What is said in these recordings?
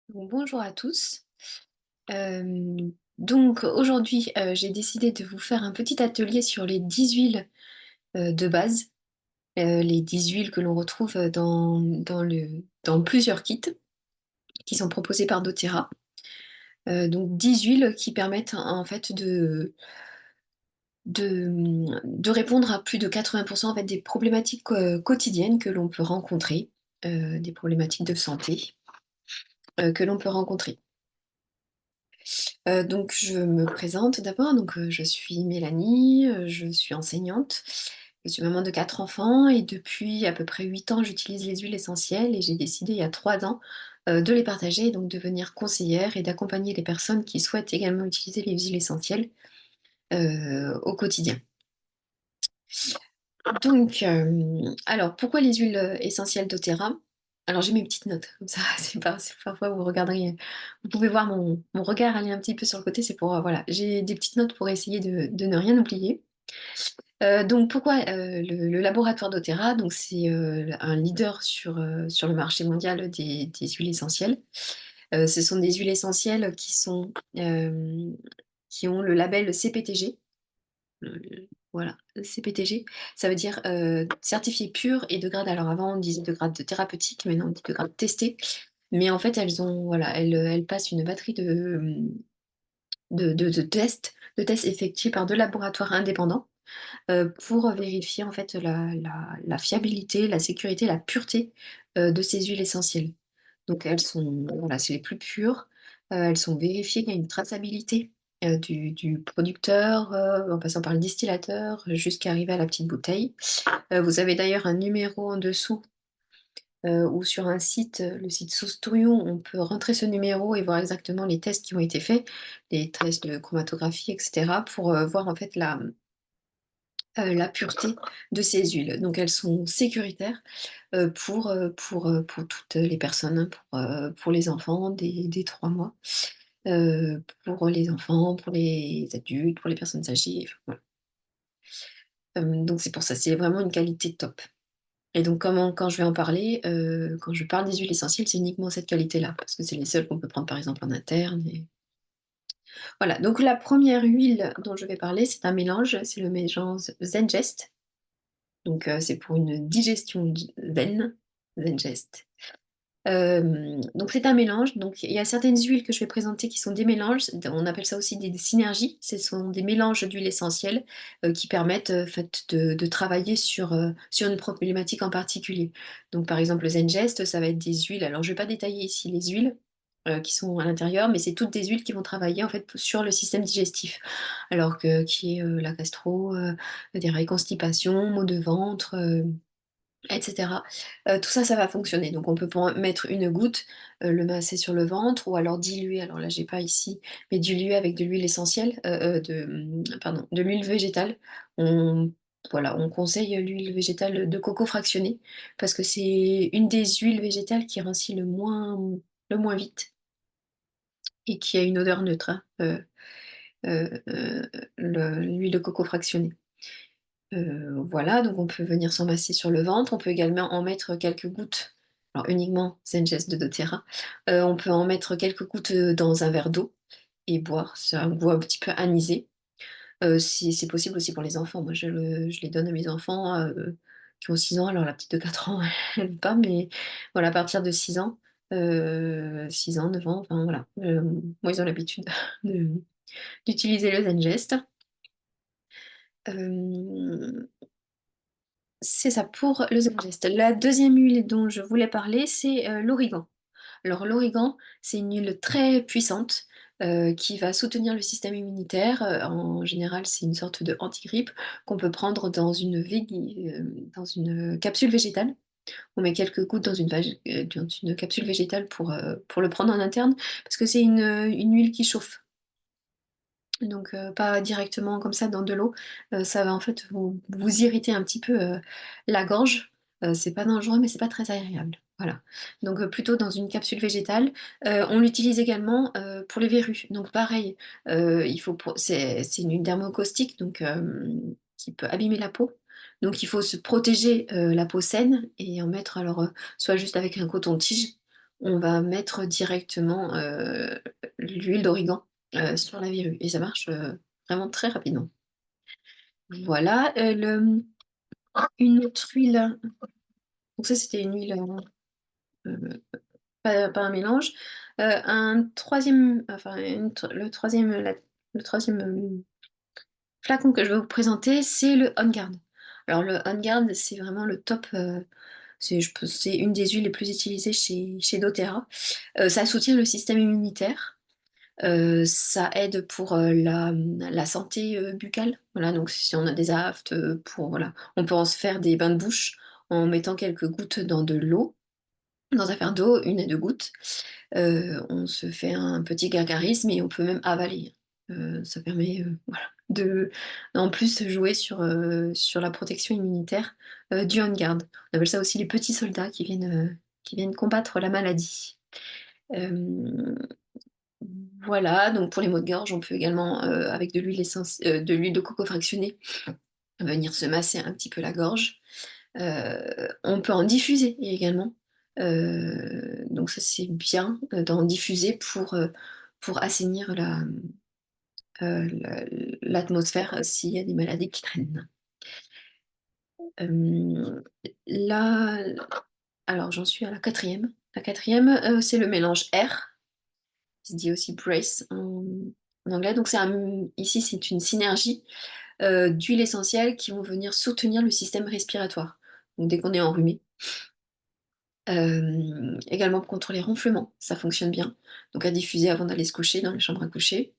Donc, bonjour à tous. Donc aujourd'hui, j'ai décidé de vous faire un petit atelier sur les 10 huiles de base, les 10 huiles que l'on retrouve dans plusieurs kits qui sont proposés par doTERRA. Donc 10 huiles qui permettent en fait de répondre à plus de 80% en fait, des problématiques quotidiennes que l'on peut rencontrer, des problématiques de santé que l'on peut rencontrer. Donc je me présente d'abord, je suis Mélanie, je suis enseignante, je suis maman de 4 enfants et depuis à peu près 8 ans, j'utilise les huiles essentielles et j'ai décidé il y a 3 ans, de les partager et donc devenir conseillère et d'accompagner les personnes qui souhaitent également utiliser les huiles essentielles, au quotidien. Alors pourquoi les huiles, essentielles doTERRA? Alors j'ai mes petites notes, comme ça c'est parfois vous pouvez voir mon regard aller un petit peu sur le côté, c'est pour, voilà, j'ai des petites notes pour essayer de ne rien oublier. Donc pourquoi, le laboratoire doTERRA? Donc c'est, un leader sur le marché mondial des huiles essentielles. Ce sont des huiles essentielles qui ont le label CPTG. Voilà, CPTG, ça veut dire, certifié pur et de grade, alors avant on disait de grade thérapeutique, maintenant on dit de grade testé. Mais en fait elles passent une batterie de tests effectués par 2 laboratoires indépendants, pour vérifier en fait la fiabilité, la sécurité, la pureté, de ces huiles essentielles. Donc elles sont, voilà, c'est les plus pures, elles sont vérifiées, il y a une traçabilité, du producteur, en passant par le distillateur, jusqu'à arriver à la petite bouteille. Vous avez d'ailleurs un numéro en dessous, ou sur un site, le site Soustouillon, on peut rentrer ce numéro et voir exactement les tests qui ont été faits, les tests de chromatographie et cetera, pour, voir en fait la pureté de ces huiles. Donc elles sont sécuritaires, pour toutes les personnes, hein, pour les enfants dès 3 mois, pour les enfants, pour les adultes, pour les personnes âgées, enfin voilà. Donc c'est pour ça, c'est vraiment une qualité top. Et donc quand je vais en parler, quand je parle des huiles essentielles, c'est uniquement cette qualité-là, parce que c'est les seules qu'on peut prendre par exemple en interne et voilà. Donc la première huile dont je vais parler, c'est un mélange, c'est le mélange Zengest. Donc c'est pour une digestion Zengest. Donc c'est un mélange, donc il y a certaines huiles que je vais présenter qui sont des mélanges, on appelle ça aussi des synergies. Ce sont des mélanges d'huiles essentielles, qui permettent, en fait de travailler sur une problématique en particulier. Donc par exemple le Zengest, ça va être des huiles, alors je ne vais pas détailler ici les huiles, qui sont à l'intérieur, mais c'est toutes des huiles qui vont travailler en fait sur le système digestif. Alors que qui est, la gastro, des constipation, maux de ventre, et cetera. Tout ça, ça va fonctionner. Donc on peut pas mettre une goutte, le masser sur le ventre ou alors diluer, alors là j'ai pas ici, mais diluer avec de l'huile essentielle, pardon, de l'huile végétale. On Voilà, on conseille l'huile végétale de coco fractionnée parce que c'est une des huiles végétales qui rancit le moins vite et qui a une odeur neutre, hein, l'huile de coco fractionnée. Voilà, donc on peut venir s'emmasser sur le ventre, on peut également en mettre quelques gouttes, alors uniquement Zengest de doTERRA, on peut en mettre quelques gouttes, dans un verre d'eau et boire, c'est un goût un petit peu anisé. Si c'est possible aussi pour les enfants, moi je les donne à mes enfants, qui ont 6 ans, alors la petite de 4 ans elle veut pas, mais voilà, à partir de 6 ans, 6 ans, 9 ans, enfin voilà, moi ils ont l'habitude de d'utiliser le Zengest. Hem C'est ça, pour le Zengest. La deuxième huile dont je voulais parler, c'est, l'origan. Alors l'origan, c'est une huile très puissante, qui va soutenir le système immunitaire. En général, c'est une sorte de anti-grippe qu'on peut prendre dans une capsule végétale. On met quelques gouttes dans une capsule végétale pour le prendre en interne, parce que c'est une huile qui chauffe. Donc pas directement comme ça dans de l'eau, ça va en fait vous irriter un petit peu, la gorge. C'est pas dangereux, mais c'est pas très agréable. Voilà. Donc plutôt dans une capsule végétale. On l'utilise également, pour les verrues. Donc pareil, il faut pour c'est une dermocaustique donc qui peut abîmer la peau. Donc il faut se protéger, la peau saine et en mettre alors, soit juste avec un coton-tige on va mettre directement, l'huile d'origan, sur la verrue et ça marche, vraiment très rapidement. Voilà, une autre huile, donc ça c'était une huile, pas un mélange. Un troisième, enfin une tr le 3e, flacon que je vais vous présenter, c'est le On Guard. Alors le On Guard, c'est vraiment le top, c'est une des huiles les plus utilisées chez doTERRA. Ça soutient le système immunitaire, ça aide pour, la santé, buccale. Voilà, donc si on a des aphtes, pour voilà, on peut en se faire des bains de bouche en mettant quelques gouttes dans de l'eau, dans un verre d'eau, 1 à 2 gouttes. On se fait un petit gargarisme et on peut même avaler. Ça permet, voilà, de en plus jouer sur la protection immunitaire, du On Guard. On appelle ça aussi les petits soldats qui viennent combattre la maladie. Hem, voilà, donc pour les maux de gorge, on peut également, avec de l'huile de coco fractionnée, venir se masser un petit peu la gorge. On peut en diffuser également. Donc ça c'est bien, d'en diffuser pour assainir l'atmosphère, s'il y a des maladies qui traînent. Hem, là alors j'en suis à la quatrième. La quatrième, c'est le mélange R, qui se dit aussi brace en anglais. Donc ici c'est une synergie, d'huiles essentielles qui vont venir soutenir le système respiratoire. Donc dès qu'on est enrhumé. Également contre les ronflements, ça fonctionne bien. Donc à diffuser avant d'aller se coucher, dans les chambres à coucher.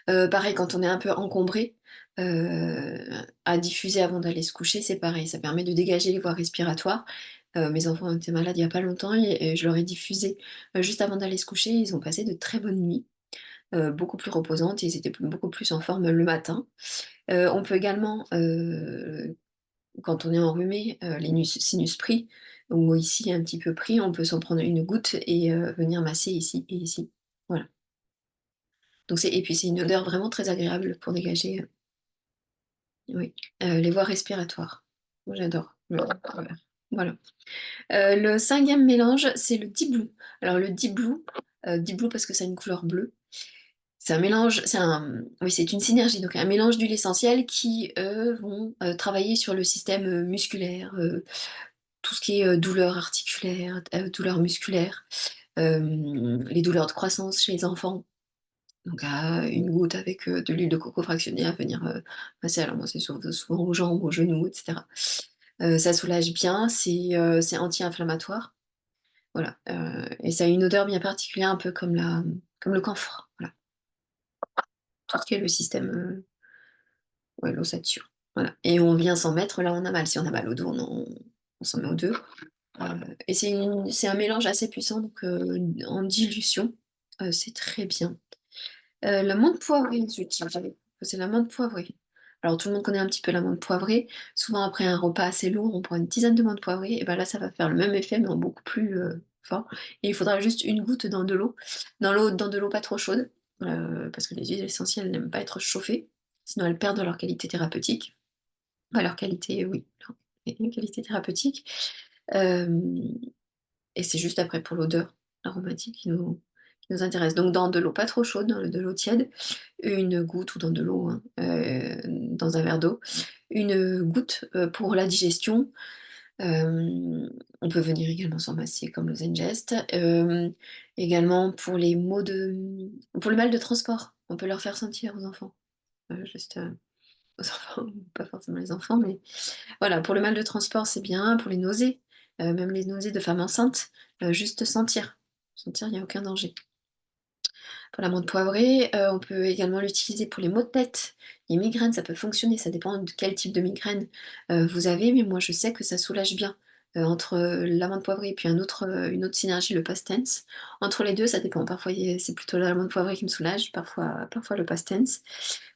Pareil quand on est un peu encombré, heu, à diffuser avant d'aller se coucher, c'est pareil, ça permet de dégager les voies respiratoires. Mes enfants étaient malades il y a pas longtemps et je leur ai diffusé, juste avant d'aller se coucher. Ils ont passé de très bonnes nuits, beaucoup plus reposantes et ils étaient beaucoup plus en forme le matin. On peut également, quand on est enrhumé, les sinus pris ou ici un petit peu pris, on peut s'en prendre une goutte et venir masser ici et ici. Voilà. Donc et puis c'est une odeur vraiment très agréable pour dégager, oui, les voies respiratoires. Moi j'adore voilà. Le 5e mélange, c'est le Deep Blue. Alors le Deep Blue parce que ça a une couleur bleue. C'est une synergie, donc un mélange d'huiles essentielles qui, vont, travailler sur le système, musculaire, tout ce qui est, douleurs articulaires, douleurs musculaires, les douleurs de croissance chez les enfants. Donc à une goutte avec, de l'huile de coco fractionnée à venir, masser. Alors moi c'est souvent aux jambes, aux genoux et cetera. Ça soulage bien, c'est anti-inflammatoire, voilà, et ça a une odeur bien particulière un peu comme le camphre, voilà. Tout ce qui est le système, ouais, l'ossature, voilà, et on vient s'en mettre là où on a mal. Si on a mal au dos, on s'en met aux 2. Et c'est un mélange assez puissant, donc en dilution, c'est très bien. La menthe poivrée ensuite, tiens, c'est la menthe poivrée. Alors tout le monde connaît un petit peu la menthe poivrée. Souvent après un repas assez lourd, on prend une tisane de menthe poivrée et bah là ça va faire le même effet mais en beaucoup plus, fort, et il faudra juste une goutte dans de l'eau, dans de l'eau pas trop chaude, parce que les huiles essentielles n'aiment pas être chauffées, sinon elles perdent leur qualité thérapeutique. Enfin leur qualité, oui, leur qualité thérapeutique. Hem Et c'est juste après pour l'odeur aromatique qui nous intéresse. Donc dans de l'eau pas trop chaude, dans de l'eau tiède, une goutte ou dans de l'eau, hein, dans un verre d'eau, une goutte, pour la digestion. On peut venir également s'en masser comme le Zengest. Également pour le mal de transport, on peut leur faire sentir aux enfants, juste, aux enfants, pas forcément les enfants, mais voilà, pour le mal de transport, c'est bien, pour les nausées, même les nausées de femmes enceintes, juste sentir. Sentir, il y a aucun danger. Pour la menthe poivrée, on peut également l'utiliser pour les maux de tête, les migraines, ça peut fonctionner, ça dépend de quel type de migraine, vous avez, mais moi je sais que ça soulage bien. Entre, la menthe poivrée et puis une autre synergie, le Pastens. Entre les 2, ça dépend. Parfois, c'est plutôt la menthe poivrée qui me soulage, parfois le Pastens,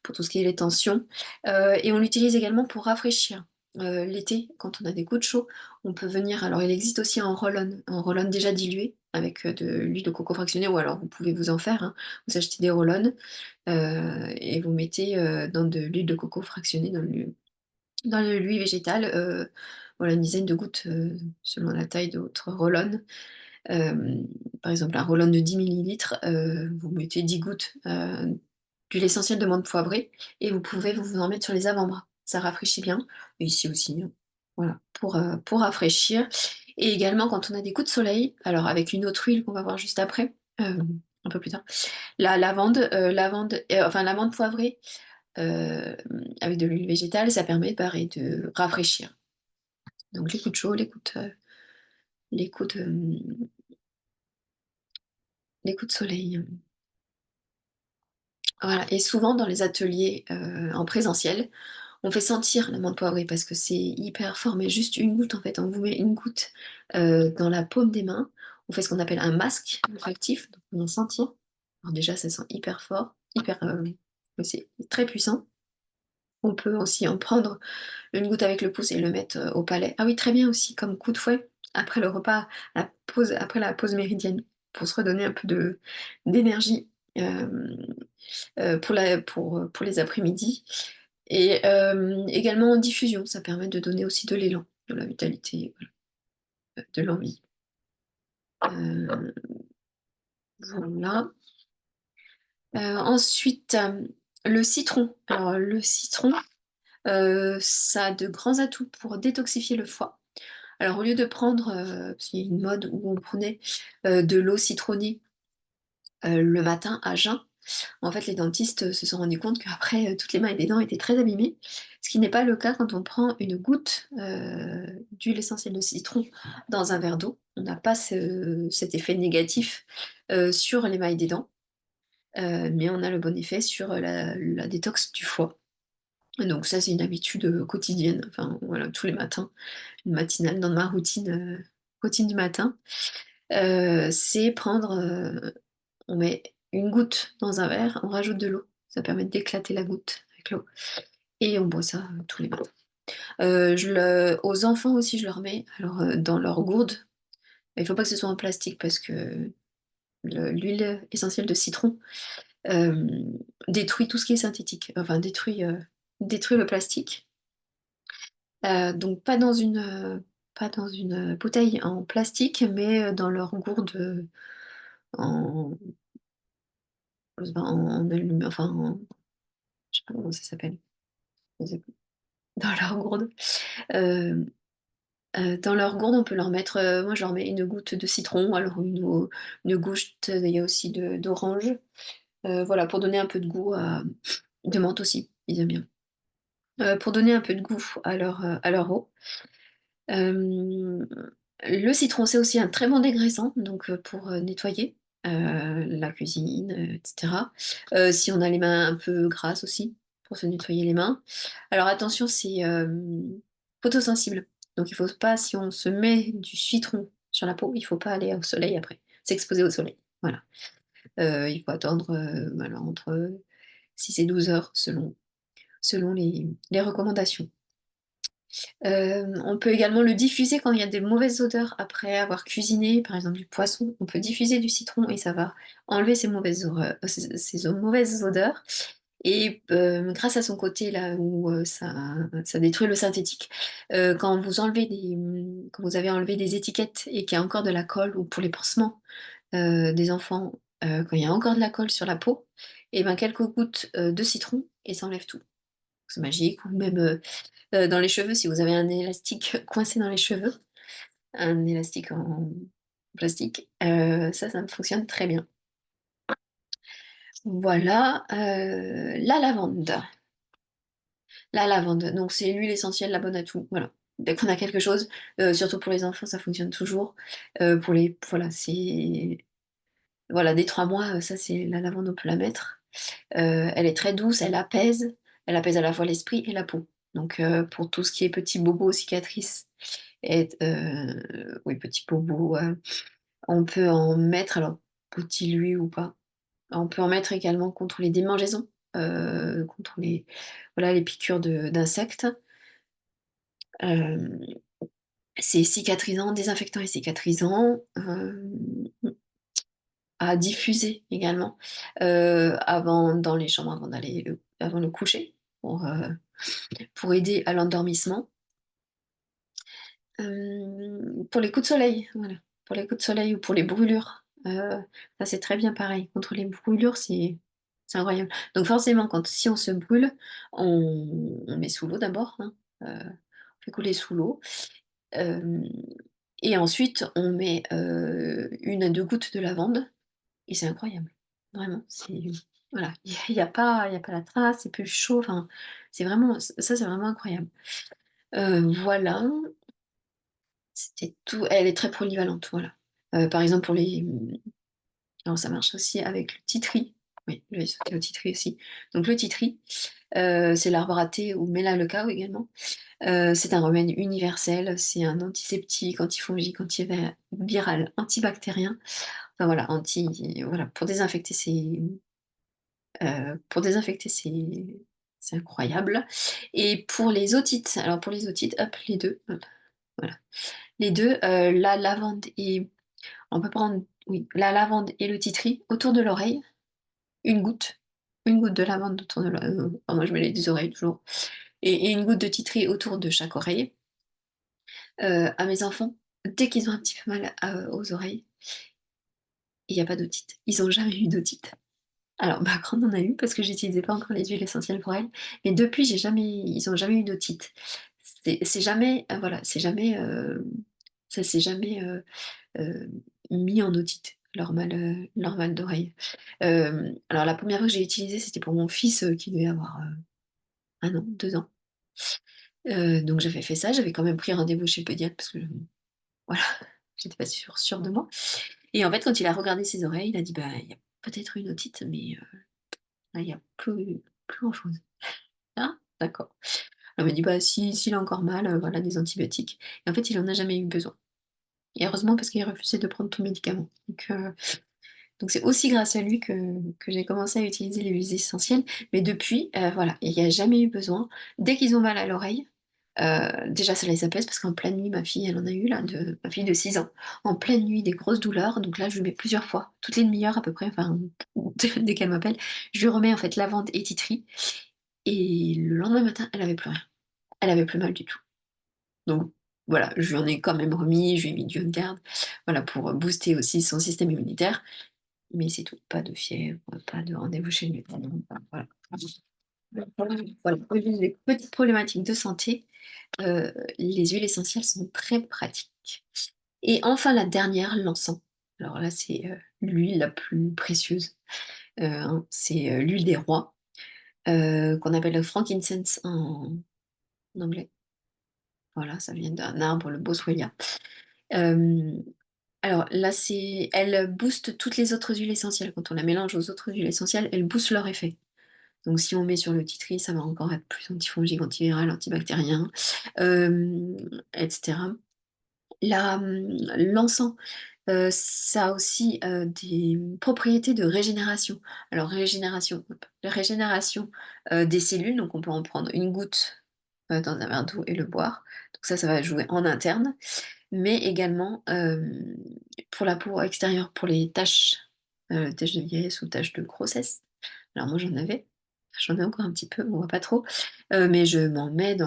pour tout ce qui est les tensions. Et on l'utilise également pour rafraîchir. L'été, quand on a des coups de chaud, on peut venir, alors il existe aussi en roll-on déjà dilué avec, de l'huile de coco fractionnée, ou alors vous pouvez vous en faire, hein. Vous achetez des roll-on, et vous mettez, dans de l'huile de coco fractionnée, dans l'huile végétale, voilà, une dizaine de gouttes, selon la taille de votre roll-on. Euh, Par exemple, un roll-on de 10 millilitres, vous mettez 10 gouttes d'huile essentielle de menthe poivrée et vous pouvez vous en mettre sur les avant-bras. Ça rafraîchit bien. Et ici aussi, hein. Voilà, pour rafraîchir. Et également, quand on a des coups de soleil, alors avec une autre huile qu'on va voir juste après, un peu plus tard, la enfin l'amande poivrée euh, avec de l'huile végétale, ça permet pareil, de rafraîchir. Donc les coups de chaud, les coups de, les coups de soleil. Voilà. Et souvent dans les ateliers en présentiel, on fait sentir l'amande poivrée parce que c'est hyper fort, mais juste une goutte en fait. On vous met une goutte dans la paume des mains. On fait ce qu'on appelle un masque olfactif, donc on vient sentir. Alors déjà, ça sent hyper fort, c'est très puissant. On peut aussi en prendre une goutte avec le pouce et le mettre au palais. Ah oui, très bien aussi, comme coup de fouet après le repas, après la pause méridienne, pour se redonner un peu d'énergie euh, pour les après-midi. Et également en diffusion, ça permet de donner aussi de l'élan, de la vitalité, voilà, de l'envie. Euh, voilà. Ensuite, le citron. Alors, le citron, ça a de grands atouts pour détoxifier le foie. Alors, au lieu de prendre, parce qu'il y a une mode où on prenait de l'eau citronnée le matin à jeun, en fait, les dentistes se sont rendus compte qu'après, toutes les mailles des dents étaient très abîmées, ce qui n'est pas le cas quand on prend une goutte d'huile essentielle de citron dans un verre d'eau. On n'a pas cet effet négatif sur les mailles des dents, mais on a le bon effet sur la détox du foie. Et donc ça, c'est une habitude quotidienne, enfin voilà, tous les matins, une matinale dans ma routine du matin. C'est prendre on met une goutte dans un verre, on rajoute de l'eau. Ça permet d'éclater la goutte avec l'eau. Et on boit ça tous les matins. Aux enfants aussi, je leur mets alors, dans leur gourde. Il ne faut pas que ce soit en plastique parce que l'huile essentielle de citron euh, détruit tout ce qui est synthétique. Enfin, détruit le plastique. Donc pas dans une bouteille en plastique, mais dans leur gourde en, je sais pas comment ça s'appelle. Dans leur gourde. Euh, Dans leur gourde, on peut leur mettre, moi je leur mets une goutte de citron, alors une goutte, il y a aussi d'orange, voilà, pour donner un peu de goût de menthe aussi, ils aiment bien. Pour donner un peu de goût à leur eau. Euh, le citron, c'est aussi un très bon dégraissant, donc pour nettoyer la cuisine, etc. Si on a les mains un peu grasses aussi, pour se nettoyer les mains. Alors attention, c'est photosensible. Donc il faut pas, si on se met du citron sur la peau, il faut pas aller au soleil après, s'exposer au soleil. Voilà. Il faut attendre voilà, entre 6 et 12 heures selon les recommandations. On peut également le diffuser quand il y a des mauvaises odeurs après avoir cuisiné, par exemple du poisson. On peut diffuser du citron et ça va enlever ces mauvaises odeurs. Et grâce à son côté là où ça détruit le synthétique, quand vous avez enlevé des étiquettes et qu'il y a encore de la colle ou pour les pansements des enfants, quand il y a encore de la colle sur la peau, et ben quelques gouttes de citron et ça enlève tout. C'est magique. Ou même dans les cheveux, si vous avez un élastique coincé dans les cheveux, un élastique en plastique, ça me fonctionne très bien. Voilà, la lavande. La lavande, donc c'est l'huile essentielle, la bonne à tout. Voilà. Dès qu'on a quelque chose, surtout pour les enfants, ça fonctionne toujours. Voilà, voilà, dès 3 mois, ça c'est la lavande, on peut la mettre. Elle est très douce, elle apaise à la fois l'esprit et la peau. Donc pour tout ce qui est petits bobos, cicatrices, oui, petits bobos, on peut en mettre, alors petit lui ou pas, on peut en mettre également contre les démangeaisons, contre voilà, les piqûres d'insectes. Euh, c'est cicatrisant, désinfectant et cicatrisant. À diffuser également dans les chambres avant le coucher pour aider à l'endormissement. Pour les coups de soleil, voilà. pour les coups de soleil ou pour les brûlures. Ça, c'est très bien pareil. Contre les brûlures, c'est incroyable. Donc forcément, si on se brûle, on met sous l'eau d'abord, hein, on fait couler sous l'eau. Hem Et ensuite, on met, 1 à 2 gouttes de lavande et c'est incroyable. Vraiment, voilà, il y a pas la trace, c'est plus chaud, enfin, c'est vraiment ça, c'est vraiment incroyable. Voilà, c'était tout. Elle est très polyvalente, voilà. Par exemple, alors ça marche aussi avec le titri. Oui, je vais sauter au titri aussi. Donc le titri, c'est l'arbre à thé ou Melaleuca également. C'est un remède universel, c'est un antiseptique, antifongique, antiviral, antibactérien. Enfin voilà, voilà, pour désinfecter, c'est incroyable. Et pour les otites, alors pour les otites, hop, les 2, hop, voilà. Les 2, la lavande et on peut prendre, oui, la lavande et le titri autour de l'oreille, une goutte, une goutte de lavande autour de l'oreille, enfin moi je mets les 2 oreilles toujours, et une goutte de titri autour de chaque oreille. À mes enfants, dès qu'ils ont un petit peu mal aux oreilles, il y a pas d'otite. Ils ont jamais eu d'otite. Alors ma grande en a eu parce que j'utilisais pas encore les huiles essentielles pour elle, mais depuis ils ont jamais eu d'otite. C'est jamais, voilà, ça s'est jamais, heu, mis en otite, leur mal d'oreille. Alors la première fois que j'ai utilisé, c'était pour mon fils, qui devait avoir, 1 an, 2 ans. Donc j'avais fait ça, j'avais quand même pris rendez-vous chez le pédiatre parce que, voilà, j'étais pas sûre de moi. Et en fait, quand il a regardé ses oreilles, il a dit: «Bah, il y a peut-être une otite, mais là, il y a plus grand-chose». «Ah, d'accord». Elle m'a dit: «Bah, si s'il a encore mal, voilà, des antibiotiques». Et en fait, il en a jamais eu besoin. Et heureusement parce qu'il refusait de prendre tout médicament. Donc c'est aussi grâce à lui que j'ai commencé à utiliser les huiles essentielles. Mais depuis, voilà, il y a jamais eu besoin. Dès qu'ils ont mal à l'oreille, déjà ça les apaise parce qu'en pleine nuit, ma fille, elle en a eu là, ma fille de 6 ans, en pleine nuit, des grosses douleurs. Donc là, je lui mets plusieurs fois, toutes les demi-heures à peu près, enfin, dès qu'elle m'appelle, je lui remets en fait lavande et titri. Et le lendemain matin, elle avait plus rien. Elle avait plus mal du tout. Donc voilà, je lui en ai quand même remis, je lui ai mis du On-Guard, voilà, pour booster aussi son système immunitaire. Mais c'est tout, pas de fièvre, pas de rendez-vous chez le médecin, voilà. Voilà, pour les petites problématiques de santé, les huiles essentielles sont très pratiques. Et enfin la dernière, l'encens. Alors là, c'est, l'huile la plus précieuse, hein, c'est, l'huile des rois, qu'on appelle le frankincense en anglais. Voilà, ça vient d'un arbre, le boswellia. Hem, alors là, elle booste toutes les autres huiles essentielles. Quand on la mélange aux autres huiles essentielles, elle booste leur effet. Donc si on met sur le titri, ça va encore être plus antifongique, antiviral, antibactérien, et cetera. L'encens, ça a aussi, des propriétés de régénération. Alors régénération, hop, régénération, des cellules, donc on peut en prendre une goutte, dans un verre d'eau et le boire. Donc ça va jouer en interne, mais également, pour la peau extérieure, pour les taches de vieillesse ou taches de grossesse. Alors moi j'en ai encore un petit peu, on voit pas trop, mais je me mets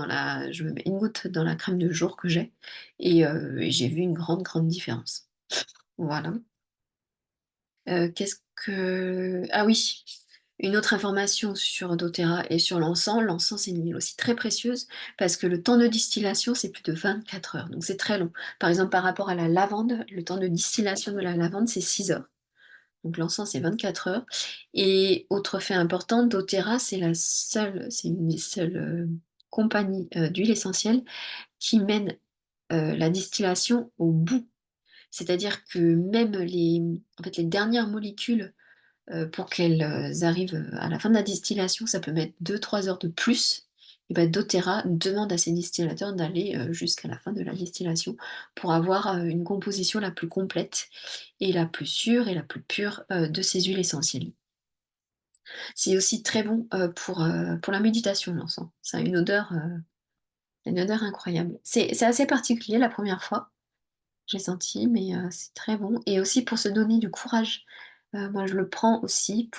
une goutte dans la crème de jour que j'ai et j'ai vu une grande, grande différence. Voilà. Qu'est-ce que Ah oui, une autre information sur doTERRA et sur l'encens. L'encens, c'est une huile aussi très précieuse parce que le temps de distillation, c'est plus de 24 heures, donc c'est très long. Par exemple, par rapport à la lavande, le temps de distillation de la lavande, c'est 6 heures. Donc l'encens, c'est 24 heures. Et autre fait important, doTERRA, c'est une des seules, compagnies, d'huile essentielle qui mène, la distillation au bout. C'est-à-dire que même les dernières molécules, pour qu'elles, arrivent, à la fin de la distillation, ça peut mettre 2-3 heures de plus. Et bah, doTERRA demande à ses distillateurs d'aller, jusqu'à la fin de la distillation pour avoir, une composition la plus complète et la plus sûre et la plus pure, de ces huiles essentielles. C'est aussi très bon, pour la méditation, l'encens. Ça a une odeur incroyable. C'est assez particulier la première fois, j'ai senti, mais c'est très bon et aussi pour se donner du courage. Moi, je le prends aussi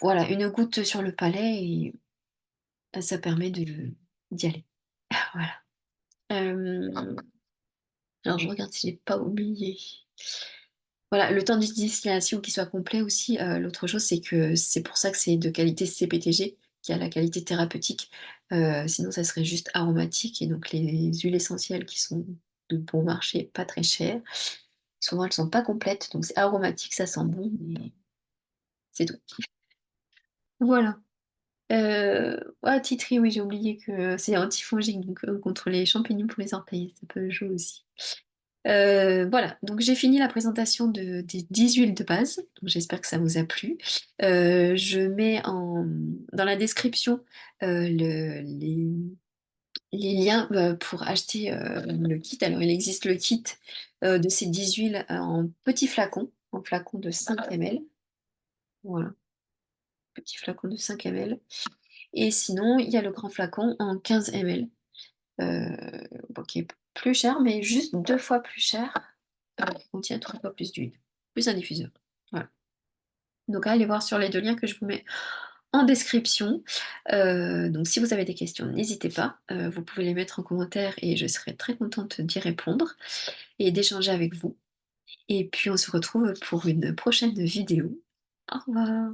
voilà, une goutte sur le palais et ça permet d'y aller. Voilà. Hem, Alors je regarde si j'ai pas oublié. Voilà, le temps de distillation qui soit complet aussi, l'autre chose, c'est que c'est pour ça que c'est de qualité CPTG, qui a la qualité thérapeutique, sinon ça serait juste aromatique et donc les huiles essentielles qui sont de bon marché, pas très chères, souvent elles sont pas complètes, donc c'est aromatique, ça sent bon, mais c'est tout. Voilà. Ah titri, oui, j'ai oublié que c'est antifongique, donc contre les champignons pour les orteils, ça peut jouer aussi. Voilà, donc j'ai fini la présentation des 10 huiles de base, donc j'espère que ça vous a plu. Je mets dans la description les liens pour acheter le kit. Alors il existe le kit de ces 10 huiles en petits flacons, en flacon de 5 ml. Voilà, petit flacon de 5 ml. Et sinon, il y a le grand flacon en 15 ml, bon, qui est plus cher, mais juste 2 fois plus cher, qui contient 3 fois plus d'huile, plus un diffuseur. Voilà. Donc allez voir sur les 2 liens que je vous mets en description. Donc si vous avez des questions, n'hésitez pas. Vous pouvez les mettre en commentaire et je serai très contente d'y répondre et d'échanger avec vous. Et puis on se retrouve pour une prochaine vidéo. Au revoir.